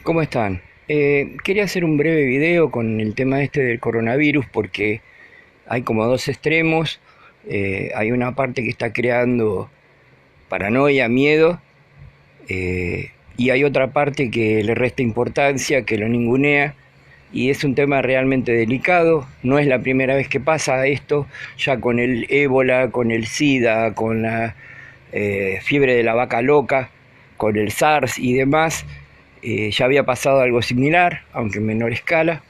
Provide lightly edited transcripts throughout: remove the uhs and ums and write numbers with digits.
¿Cómo están? Quería hacer un breve video con el tema este del coronavirus porque hay como dos extremos. Hay una parte que está creando paranoia, miedo, y hay otra parte que le resta importancia, que lo ningunea, y es un tema realmente delicado. No es la primera vez que pasa esto, ya con el ébola, con el SIDA, con la fiebre de la vaca loca, con el SARS y demás. Ya había pasado algo similar, aunque en menor escala.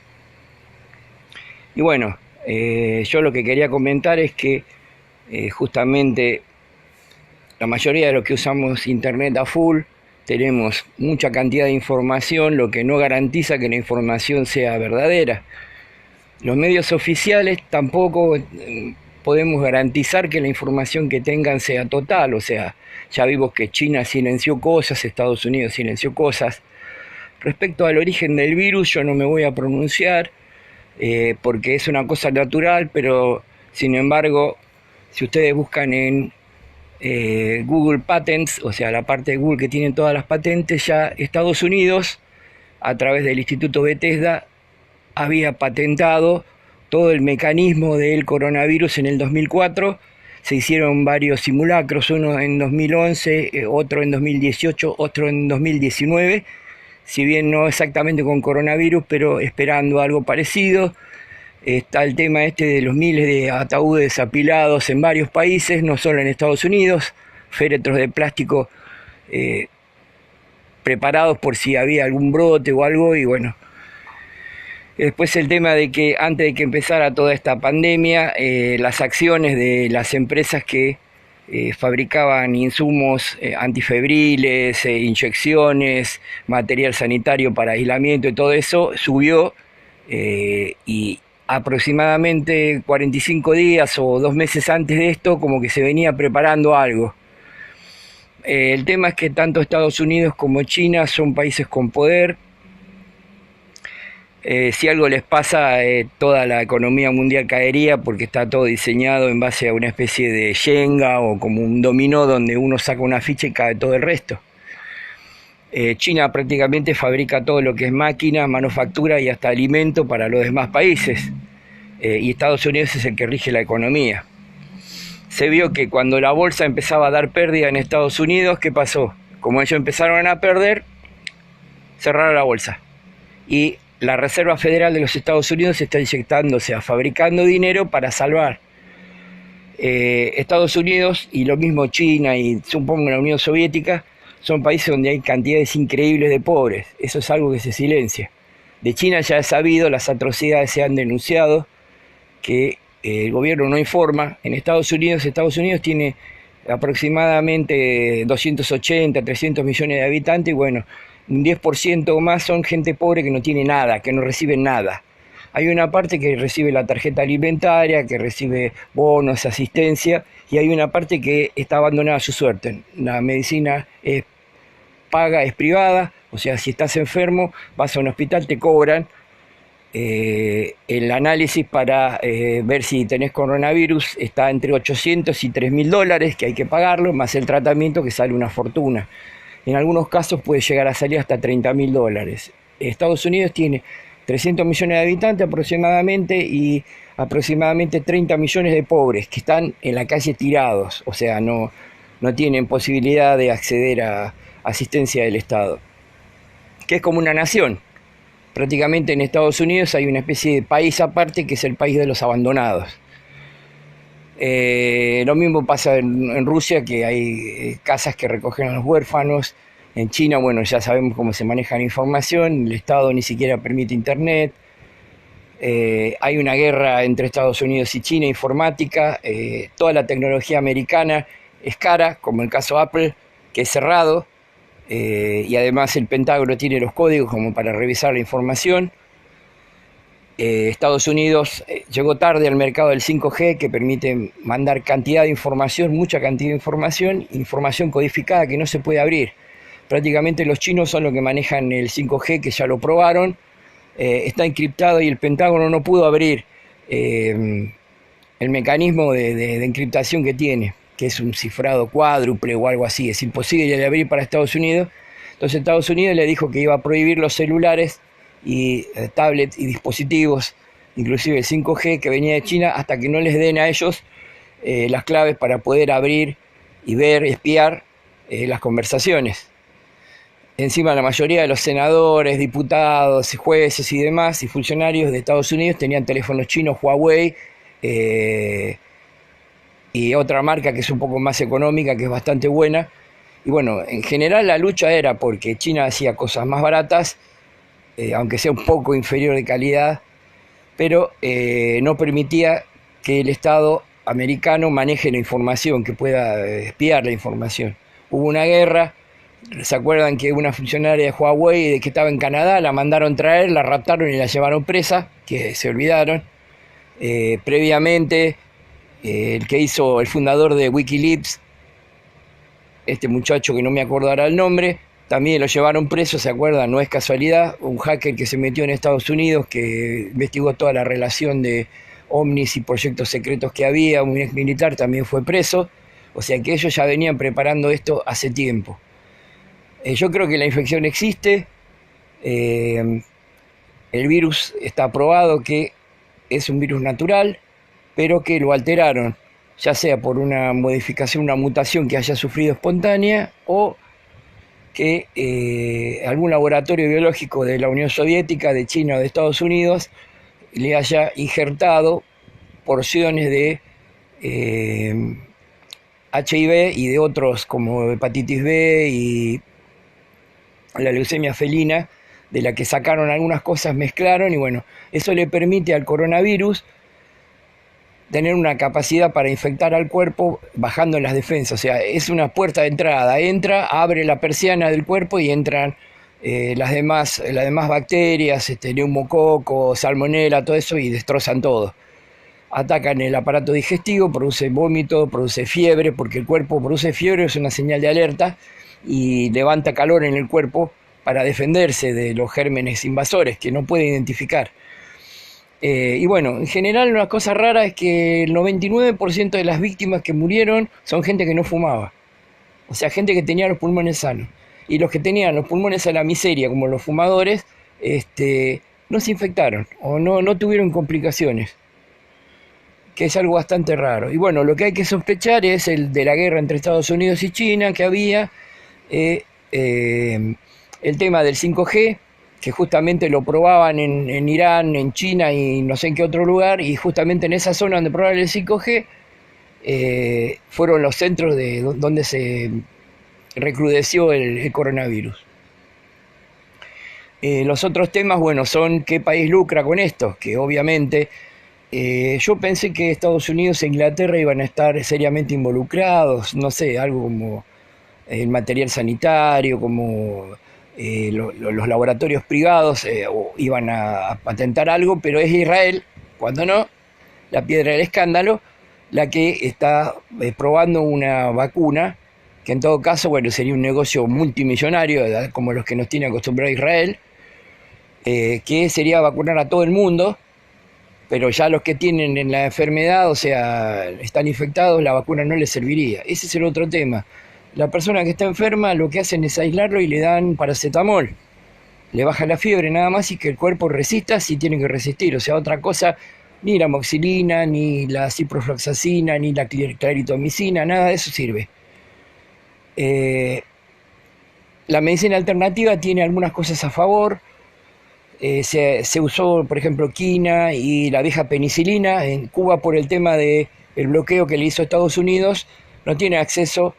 Y bueno, yo lo que quería comentar es que justamente la mayoría de los que usamos internet a full tenemos mucha cantidad de información, lo que no garantiza que la información sea verdadera. Los medios oficiales tampoco podemos garantizar que la información que tengan sea total. O sea, ya vimos que China silenció cosas, Estados Unidos silenció cosas. Respecto al origen del virus, yo no me voy a pronunciar porque es una cosa natural, pero sin embargo, si ustedes buscan en Google Patents, o sea, la parte de Google que tiene todas las patentes, ya Estados Unidos, a través del Instituto Bethesda, había patentado todo el mecanismo del coronavirus en el 2004. Se hicieron varios simulacros, uno en 2011, otro en 2018, otro en 2019, si bien no exactamente con coronavirus, pero esperando algo parecido. Está el tema este de los miles de ataúdes apilados en varios países, no solo en Estados Unidos, féretros de plástico eh, preparados por si había algún brote o algo. Y bueno, después el tema de que antes de que empezara toda esta pandemia, las acciones de las empresas que fabricaban insumos antifebriles, inyecciones, material sanitario para aislamiento y todo eso, subió, y aproximadamente 45 días o 2 meses antes de esto como que se venía preparando algo. El tema es que tanto Estados Unidos como China son países con poder. Si algo les pasa, toda la economía mundial caería porque está todo diseñado en base a una especie de Shenga o como un dominó donde uno saca una ficha y cae todo el resto. China prácticamente fabrica todo lo que es máquina, manufactura y hasta alimento para los demás países. Y Estados Unidos es el que rige la economía. Se vio que cuando la bolsa empezaba a dar pérdida en Estados Unidos, ¿qué pasó? Como ellos empezaron a perder, cerraron la bolsa. Y la Reserva Federal de los Estados Unidos está inyectando, o sea, fabricando dinero para salvar Estados Unidos, y lo mismo China y supongo la Unión Soviética. Son países donde hay cantidades increíbles de pobres. Eso es algo que se silencia. De China ya he sabido, las atrocidades se han denunciado, que el gobierno no informa. En Estados Unidos tiene aproximadamente 280, 300 millones de habitantes, y bueno, un 10% o más son gente pobre que no tiene nada, que no recibe nada. Hay una parte que recibe la tarjeta alimentaria, que recibe bonos, asistencia, y hay una parte que está abandonada a su suerte. La medicina es paga, es privada, o sea, si estás enfermo, vas a un hospital, te cobran. El análisis para ver si tenés coronavirus está entre 800 y 3.000 dólares, que hay que pagarlo, más el tratamiento que sale una fortuna. En algunos casos puede llegar a salir hasta 30.000 dólares. Estados Unidos tiene 300 millones de habitantes aproximadamente, y aproximadamente 30 millones de pobres que están en la calle tirados, o sea, no tienen posibilidad de acceder a asistencia del Estado, que es como una nación. Prácticamente en Estados Unidos hay una especie de país aparte que es el país de los abandonados. Lo mismo pasa en Rusia, que hay casas que recogen a los huérfanos. En China, bueno, ya sabemos cómo se maneja la información, el Estado ni siquiera permite internet. Hay una guerra entre Estados Unidos y China informática. Toda la tecnología americana es cara, como el caso Apple, que es cerrado. Y además el Pentágono tiene los códigos como para revisar la información. Estados Unidos llegó tarde al mercado del 5G, que permite mandar cantidad de información, mucha cantidad de información codificada que no se puede abrir. Prácticamente los chinos son los que manejan el 5G, que ya lo probaron. Está encriptado y el Pentágono no pudo abrir el mecanismo de encriptación que tiene, que es un cifrado cuádruple o algo así. Es imposible de abrir para Estados Unidos. Entonces Estados Unidos le dijo que iba a prohibir los celulares y tablets y dispositivos, inclusive el 5G que venía de China, hasta que no les den a ellos las claves para poder abrir y ver, espiar las conversaciones. Encima la mayoría de los senadores, diputados, jueces y demás y funcionarios de Estados Unidos tenían teléfonos chinos Huawei y otra marca que es un poco más económica, que es bastante buena. Y bueno, en general la lucha era porque China hacía cosas más baratas, aunque sea un poco inferior de calidad, pero no permitía que el Estado americano maneje la información, que pueda espiar la información. Hubo una guerra. ¿Se acuerdan que una funcionaria de Huawei que estaba en Canadá la mandaron traer, la raptaron y la llevaron presa? Que se olvidaron. Previamente, el que hizo el fundador de Wikileaks, este muchacho que no me acuerdo ahora el nombre, también lo llevaron preso, ¿se acuerdan? No es casualidad. Un hacker que se metió en Estados Unidos, que investigó toda la relación de ovnis y proyectos secretos que había, un ex militar también fue preso. O sea que ellos ya venían preparando esto hace tiempo. Yo creo que la infección existe, el virus está probado que es un virus natural, pero que lo alteraron, ya sea por una modificación, una mutación que haya sufrido espontánea o que algún laboratorio biológico de la Unión Soviética, de China o de Estados Unidos le haya injertado porciones de HIV y de otros como hepatitis B y la leucemia felina, de la que sacaron algunas cosas, mezclaron y bueno, eso le permite al coronavirus tener una capacidad para infectar al cuerpo bajando las defensas. O sea, es una puerta de entrada, entra, abre la persiana del cuerpo y entran las demás bacterias, neumococo, salmonela, todo eso, y destrozan todo. Atacan el aparato digestivo, produce vómito, produce fiebre, porque el cuerpo produce fiebre, es una señal de alerta, y levanta calor en el cuerpo para defenderse de los gérmenes invasores que no puede identificar. Y bueno, en general una cosa rara es que el 99% de las víctimas que murieron son gente que no fumaba. O sea, gente que tenía los pulmones sanos. Y los que tenían los pulmones a la miseria, como los fumadores, no se infectaron o no tuvieron complicaciones, que es algo bastante raro. Y bueno, lo que hay que sospechar es el de la guerra entre Estados Unidos y China que había, el tema del 5G, que justamente lo probaban en Irán, en China y no sé en qué otro lugar, y justamente en esa zona donde probaban el 5G fueron los centros donde se recrudeció el coronavirus. Los otros temas, bueno, son qué país lucra con esto, que obviamente yo pensé que Estados Unidos e Inglaterra iban a estar seriamente involucrados, no sé, algo como el material sanitario, como los laboratorios privados iban a patentar algo, pero es Israel, cuando no, la piedra del escándalo, la que está probando una vacuna, que en todo caso, bueno, sería un negocio multimillonario, ¿verdad?, como los que nos tiene acostumbrado Israel, que sería vacunar a todo el mundo, pero ya los que tienen la enfermedad, o sea, están infectados, la vacuna no les serviría. Ese es el otro tema. La persona que está enferma lo que hacen es aislarlo y le dan paracetamol. Le baja la fiebre nada más y que el cuerpo resista si tiene que resistir. O sea, otra cosa, ni la amoxicilina, ni la ciprofloxacina, ni la claritomicina, nada de eso sirve. La medicina alternativa tiene algunas cosas a favor. Se usó, por ejemplo, quina y la vieja penicilina. En Cuba, por el tema del bloqueo que le hizo Estados Unidos, no tiene acceso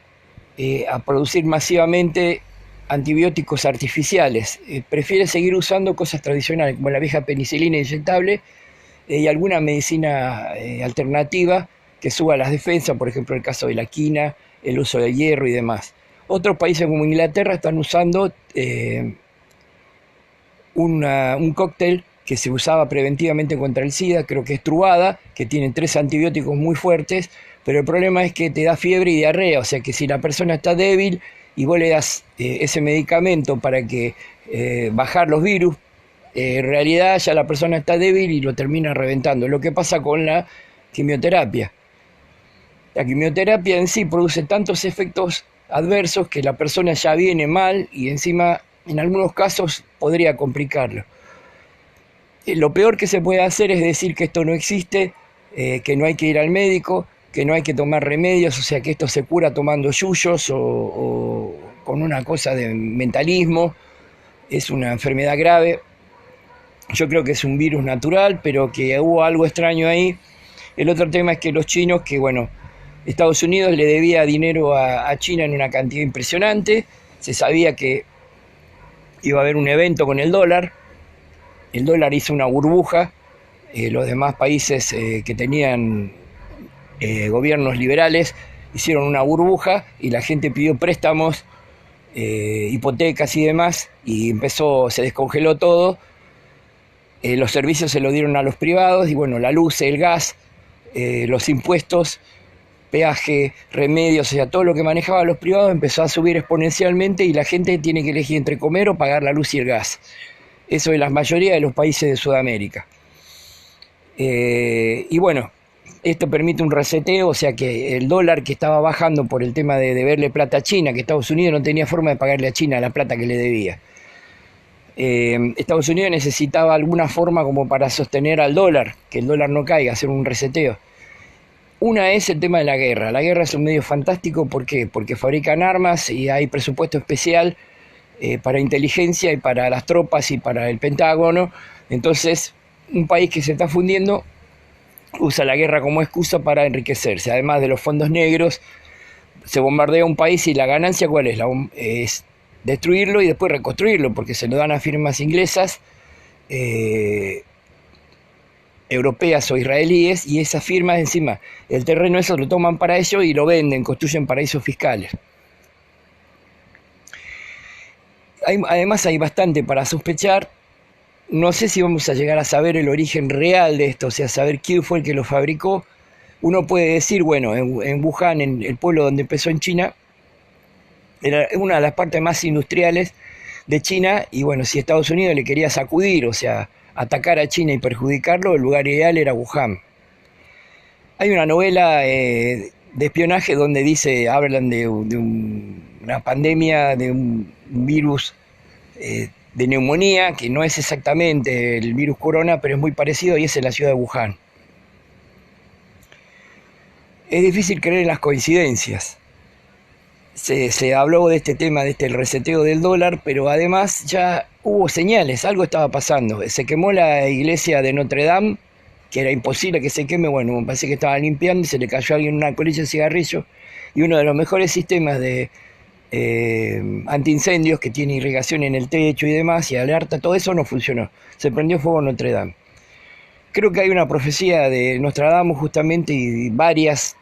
a producir masivamente antibióticos artificiales. Prefiere seguir usando cosas tradicionales como la vieja penicilina inyectable y alguna medicina alternativa que suba las defensas, por ejemplo el caso de la quina, el uso del hierro y demás. Otros países como Inglaterra están usando un cóctel que se usaba preventivamente contra el SIDA, creo que es Truvada, que tiene 3 antibióticos muy fuertes, pero el problema es que te da fiebre y diarrea, o sea que si la persona está débil y vos le das ese medicamento para que bajar los virus, en realidad ya la persona está débil y lo termina reventando. Lo que pasa con la quimioterapia. La quimioterapia en sí produce tantos efectos adversos que la persona ya viene mal y encima en algunos casos podría complicarlo. Lo peor que se puede hacer es decir que esto no existe, que no hay que ir al médico, que no hay que tomar remedios, o sea que esto se cura tomando yuyos o con una cosa de mentalismo. Es una enfermedad grave. Yo creo que es un virus natural, pero que hubo algo extraño ahí. El otro tema es que los chinos, que bueno, Estados Unidos le debía dinero a China en una cantidad impresionante. Se sabía que iba a haber un evento con el dólar hizo una burbuja, los demás países que tenían gobiernos liberales hicieron una burbuja y la gente pidió préstamos, hipotecas y demás, y se descongeló todo. Los servicios se lo dieron a los privados y bueno, la luz, el gas, los impuestos, peaje, remedios, o sea, todo lo que manejaban los privados empezó a subir exponencialmente y la gente tiene que elegir entre comer o pagar la luz y el gas. Eso en la mayoría de los países de Sudamérica. Y bueno, esto permite un reseteo, o sea que el dólar que estaba bajando por el tema de deberle plata a China, que Estados Unidos no tenía forma de pagarle a China la plata que le debía. Estados Unidos necesitaba alguna forma como para sostener al dólar, que el dólar no caiga, hacer un reseteo. Una es el tema de la guerra. La guerra es un medio fantástico, ¿por qué? Porque fabrican armas y hay presupuesto especial para inteligencia y para las tropas y para el Pentágono. Entonces, un país que se está fundiendo usa la guerra como excusa para enriquecerse. Además de los fondos negros, se bombardea un país y la ganancia, ¿cuál es? Es destruirlo y después reconstruirlo, porque se lo dan a firmas inglesas, europeas o israelíes, y esas firmas encima, el terreno eso lo toman para ello y lo venden, construyen paraísos fiscales. Además hay bastante para sospechar. No sé si vamos a llegar a saber el origen real de esto, o sea, saber quién fue el que lo fabricó. Uno puede decir, bueno, en Wuhan, en el pueblo donde empezó en China, era una de las partes más industriales de China, y bueno, si Estados Unidos le quería sacudir, o sea, atacar a China y perjudicarlo, el lugar ideal era Wuhan. Hay una novela de espionaje donde hablan de una pandemia, de un virus de neumonía, que no es exactamente el virus corona, pero es muy parecido y es en la ciudad de Wuhan. Es difícil creer en las coincidencias. Se habló de este tema, de este reseteo del dólar, pero además ya hubo señales, algo estaba pasando. Se quemó la iglesia de Notre Dame, que era imposible que se queme, bueno, me parece que estaba limpiando y se le cayó a alguien una colilla de cigarrillo, y uno de los mejores sistemas de antiincendios que tiene irrigación en el techo y demás, y alerta, todo eso no funcionó. Se prendió fuego en Notre Dame. Creo que hay una profecía de Nostradamus justamente y varias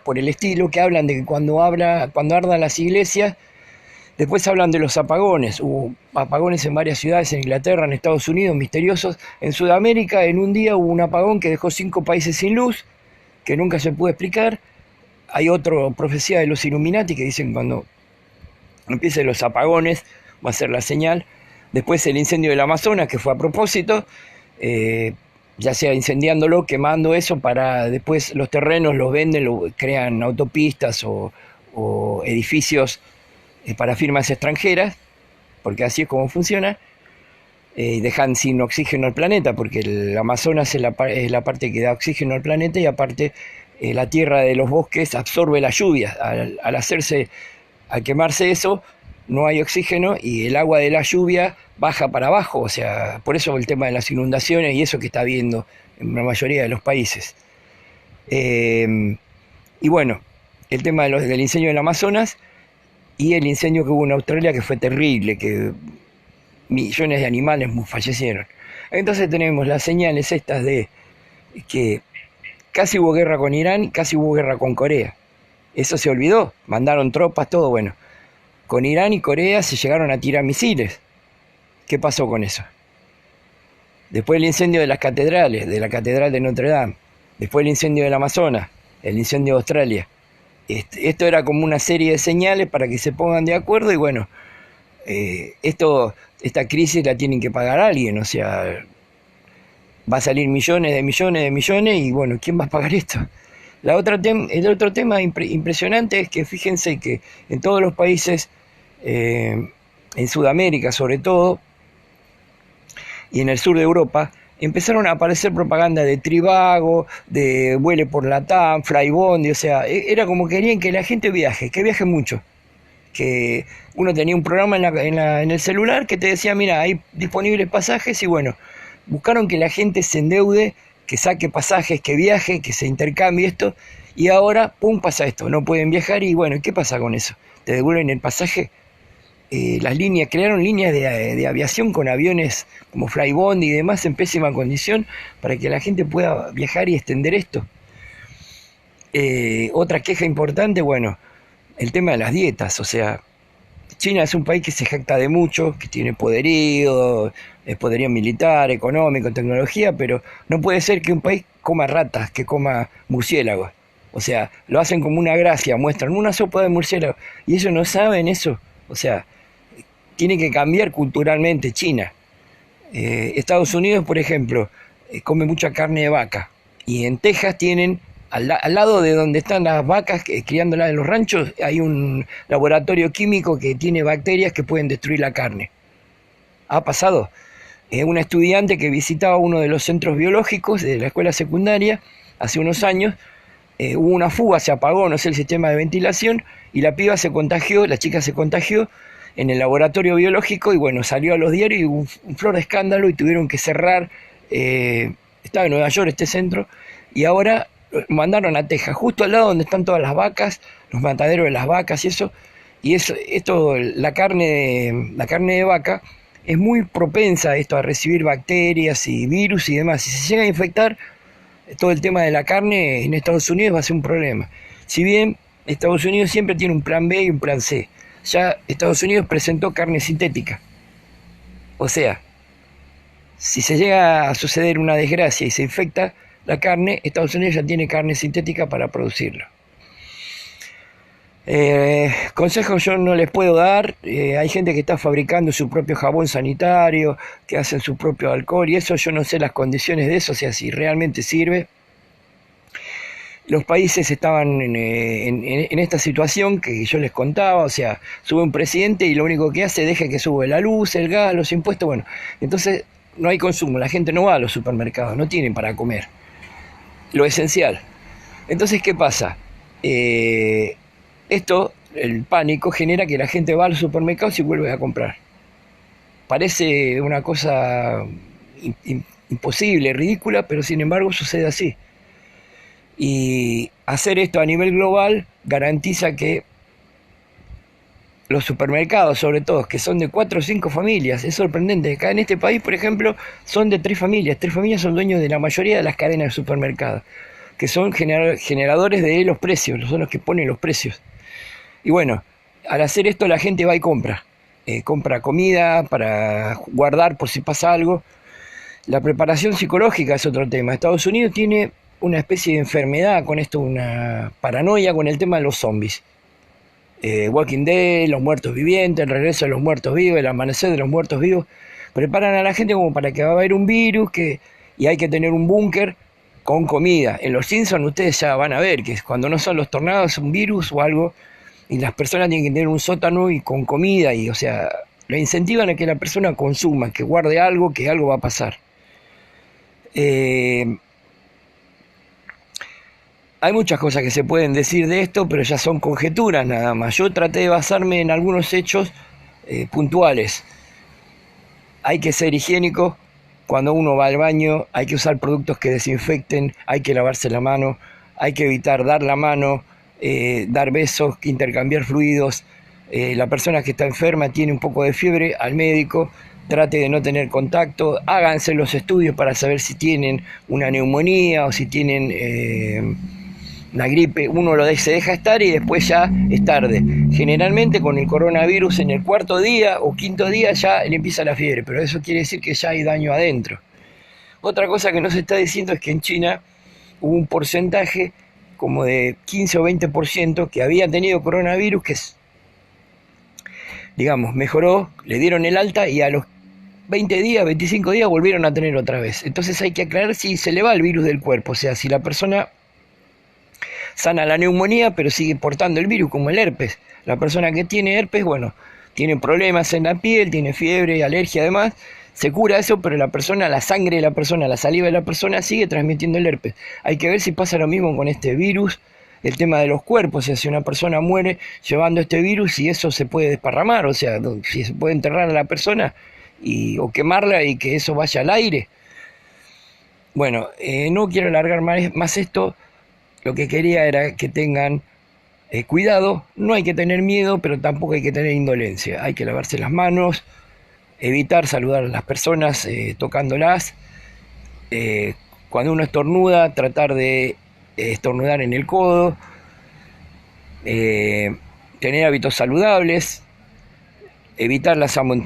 por el estilo que hablan de que cuando ardan las iglesias, después hablan de los apagones. Hubo apagones en varias ciudades, en Inglaterra, en Estados Unidos, misteriosos. En Sudamérica, en un día hubo un apagón que dejó 5 países sin luz, que nunca se pudo explicar. Hay otra profecía de los Illuminati que dicen cuando empiecen los apagones va a ser la señal. Después el incendio del Amazonas, que fue a propósito, ya sea incendiándolo, quemando eso, para después los terrenos los venden, crean autopistas o edificios para firmas extranjeras, porque así es como funciona. Dejan sin oxígeno al planeta, porque el Amazonas es la parte que da oxígeno al planeta, y aparte la tierra de los bosques absorbe la lluvia. Al quemarse eso, no hay oxígeno y el agua de la lluvia baja para abajo, o sea, por eso el tema de las inundaciones y eso que está habiendo en la mayoría de los países. Y bueno, el tema del incendio del Amazonas y el incendio que hubo en Australia, que fue terrible, que millones de animales fallecieron. Entonces tenemos las señales estas de que casi hubo guerra con Irán, casi hubo guerra con Corea. Eso se olvidó, mandaron tropas, todo bueno. Con Irán y Corea se llegaron a tirar misiles. ¿Qué pasó con eso? Después el incendio de las catedrales, de la catedral de Notre Dame. Después el incendio del Amazonas, el incendio de Australia. Esto era como una serie de señales para que se pongan de acuerdo y bueno, esta crisis la tienen que pagar alguien, o sea, va a salir millones de millones de millones y bueno, ¿quién va a pagar esto? El otro tema impresionante es que fíjense que en todos los países, eh, en Sudamérica sobre todo, y en el sur de Europa, empezaron a aparecer propaganda de Trivago, de Vuele por Latam, Flybondi, o sea, era como que querían que la gente viaje, que viaje mucho. Que uno tenía un programa en el celular que te decía, mira, hay disponibles pasajes y bueno, buscaron que la gente se endeude, que saque pasajes, que viaje, que se intercambie esto y ahora, pum, pasa esto, no pueden viajar y bueno, ¿qué pasa con eso? ¿Te devuelven el pasaje? Las líneas, crearon líneas de aviación con aviones como Flybondi y demás en pésima condición para que la gente pueda viajar y extender esto. Otra queja importante, bueno, el tema de las dietas, o sea, China es un país que se jacta de mucho, que tiene poderío, poderío militar, económico, tecnología, pero no puede ser que un país coma ratas, que coma murciélagos. O sea, lo hacen como una gracia, muestran una sopa de murciélago y ellos no saben eso. O sea, tiene que cambiar culturalmente China. Estados Unidos, por ejemplo, come mucha carne de vaca y en Texas tienen al lado de donde están las vacas criándolas en los ranchos, hay un laboratorio químico que tiene bacterias que pueden destruir la carne. Ha pasado. Una estudiante que visitaba uno de los centros biológicos de la escuela secundaria hace unos años, hubo una fuga, se apagó, no sé, el sistema de ventilación y la piba se contagió, la chica se contagió en el laboratorio biológico y bueno, salió a los diarios y hubo un flor de escándalo y tuvieron que cerrar. Estaba en Nueva York este centro y ahora mandaron a Texas, justo al lado donde están todas las vacas, los mataderos de las vacas y eso. Y eso, esto, la carne de vaca es muy propensa a esto, a recibir bacterias y virus y demás. Si se llega a infectar, todo el tema de la carne en Estados Unidos va a ser un problema. Si bien Estados Unidos siempre tiene un plan B y un plan C, ya Estados Unidos presentó carne sintética. O sea, si se llega a suceder una desgracia y se infecta la carne, Estados Unidos ya tiene carne sintética para producirlo. Consejos yo no les puedo dar. Hay gente que está fabricando su propio jabón sanitario, que hacen su propio alcohol y eso yo no sé las condiciones de eso, o sea, si realmente sirve. Los países estaban en esta situación que yo les contaba, o sea, sube un presidente y lo único que hace deja que sube la luz, el gas, los impuestos, bueno, entonces no hay consumo, la gente no va a los supermercados, no tienen para comer, lo esencial. Entonces, ¿qué pasa? Esto, el pánico, genera que la gente va a los supermercados y vuelve a comprar. Parece una cosa imposible, ridícula, pero sin embargo sucede así. Y hacer esto a nivel global garantiza que los supermercados, sobre todo, que son de 4 o 5 familias, es sorprendente. Acá en este país, por ejemplo, son de 3 familias. 3 familias son dueños de la mayoría de las cadenas de supermercados, que son generadores de los precios, son los que ponen los precios. Y bueno, al hacer esto la gente va y compra. Compra comida para guardar por si pasa algo. La preparación psicológica es otro tema. Estados Unidos tiene una especie de enfermedad con esto, una paranoia con el tema de los zombies. Walking Dead, los muertos vivientes, el regreso de los muertos vivos, el amanecer de los muertos vivos. Preparan a la gente como para que va a haber un virus y hay que tener un búnker con comida. En los Simpsons ustedes ya van a ver que cuando no son los tornados es un virus o algo y las personas tienen que tener un sótano y con comida y o sea, lo incentivan a que la persona consuma, que guarde algo, que algo va a pasar. Hay muchas cosas que se pueden decir de esto, pero ya son conjeturas nada más. Yo traté de basarme en algunos hechos puntuales. Hay que ser higiénico. Cuando uno va al baño, hay que usar productos que desinfecten, hay que lavarse la mano, hay que evitar dar la mano, dar besos, intercambiar fluidos. La persona que está enferma tiene un poco de fiebre, al médico, trate de no tener contacto, háganse los estudios para saber si tienen una neumonía o si tienen una gripe, uno se deja estar y después ya es tarde. Generalmente con el coronavirus en el 4.º día o 5.º día ya le empieza la fiebre, pero eso quiere decir que ya hay daño adentro. Otra cosa que no se está diciendo es que en China hubo un porcentaje como de 15 o 20% que había tenido coronavirus que, digamos, mejoró, le dieron el alta y a los 20 días, 25 días volvieron a tener otra vez. Entonces hay que aclarar si se le va el virus del cuerpo, o sea, si la persona sana la neumonía, pero sigue portando el virus, como el herpes. La persona que tiene herpes, bueno, tiene problemas en la piel, tiene fiebre, alergia además, se cura eso, pero la persona, la sangre de la persona, la saliva de la persona sigue transmitiendo el herpes. Hay que ver si pasa lo mismo con este virus, el tema de los cuerpos, o sea, si una persona muere llevando este virus y eso se puede desparramar, o sea, si se puede enterrar a la persona o quemarla y que eso vaya al aire. Bueno, no quiero alargar más esto, lo que quería era que tengan cuidado, no hay que tener miedo, pero tampoco hay que tener indolencia, hay que lavarse las manos, evitar saludar a las personas tocándolas, cuando uno estornuda, tratar de estornudar en el codo, tener hábitos saludables, evitar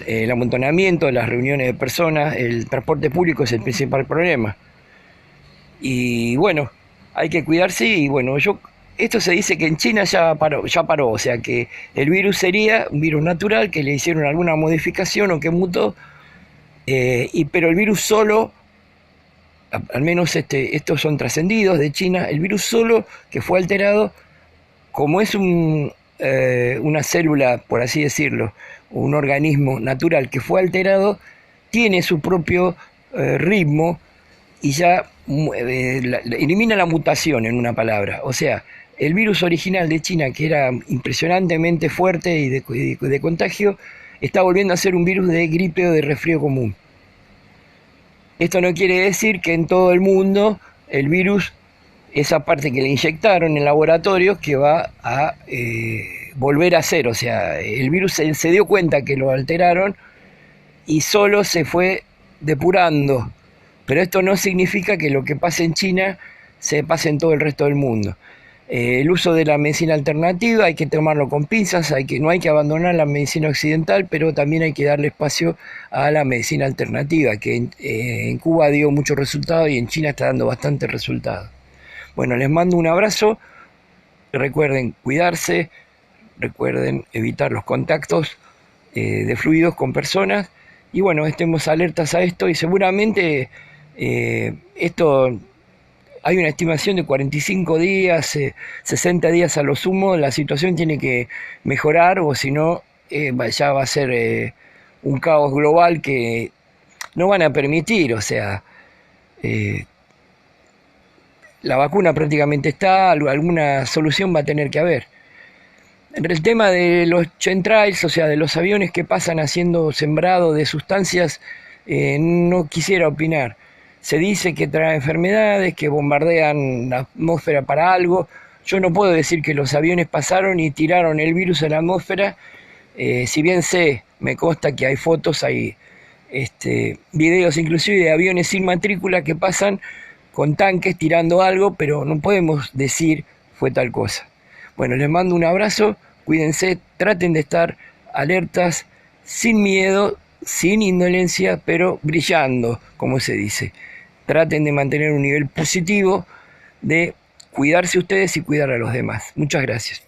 el amontonamiento, las reuniones de personas. El transporte público es el principal problema. Y bueno, hay que cuidarse y bueno, esto se dice que en China ya paró, o sea que el virus sería un virus natural que le hicieron alguna modificación o que mutó, pero el virus solo, al menos estos son trascendidos de China, el virus solo que fue alterado, como es una célula, por así decirlo, un organismo natural que fue alterado, tiene su propio ritmo y ya elimina la mutación, en una palabra. O sea, el virus original de China, que era impresionantemente fuerte y de contagio, está volviendo a ser un virus de gripe o de resfrío común. Esto no quiere decir que en todo el mundo el virus, esa parte que le inyectaron en laboratorio, que va a volver a ser. O sea, el virus se dio cuenta que lo alteraron y solo se fue depurando. Pero esto no significa que lo que pase en China se pase en todo el resto del mundo. El uso de la medicina alternativa hay que tomarlo con pinzas, no hay que abandonar la medicina occidental, pero también hay que darle espacio a la medicina alternativa, que en Cuba dio muchos resultados y en China está dando bastantes resultados. Bueno, les mando un abrazo, recuerden cuidarse, recuerden evitar los contactos de fluidos con personas y bueno, estemos alertas a esto y seguramente esto... Hay una estimación de 45 días, 60 días a lo sumo, la situación tiene que mejorar o si no ya va a ser un caos global que no van a permitir, o sea, la vacuna prácticamente está, alguna solución va a tener que haber. El tema de los chemtrails, o sea, de los aviones que pasan haciendo sembrado de sustancias, no quisiera opinar. Se dice que trae enfermedades, que bombardean la atmósfera para algo. Yo no puedo decir que los aviones pasaron y tiraron el virus a la atmósfera. Si bien me consta que hay fotos, hay videos inclusive de aviones sin matrícula que pasan con tanques tirando algo, pero no podemos decir fue tal cosa. Bueno, les mando un abrazo, cuídense, traten de estar alertas, sin miedo, sin indolencia, pero brillando, como se dice. Traten de mantener un nivel positivo, de cuidarse ustedes y cuidar a los demás. Muchas gracias.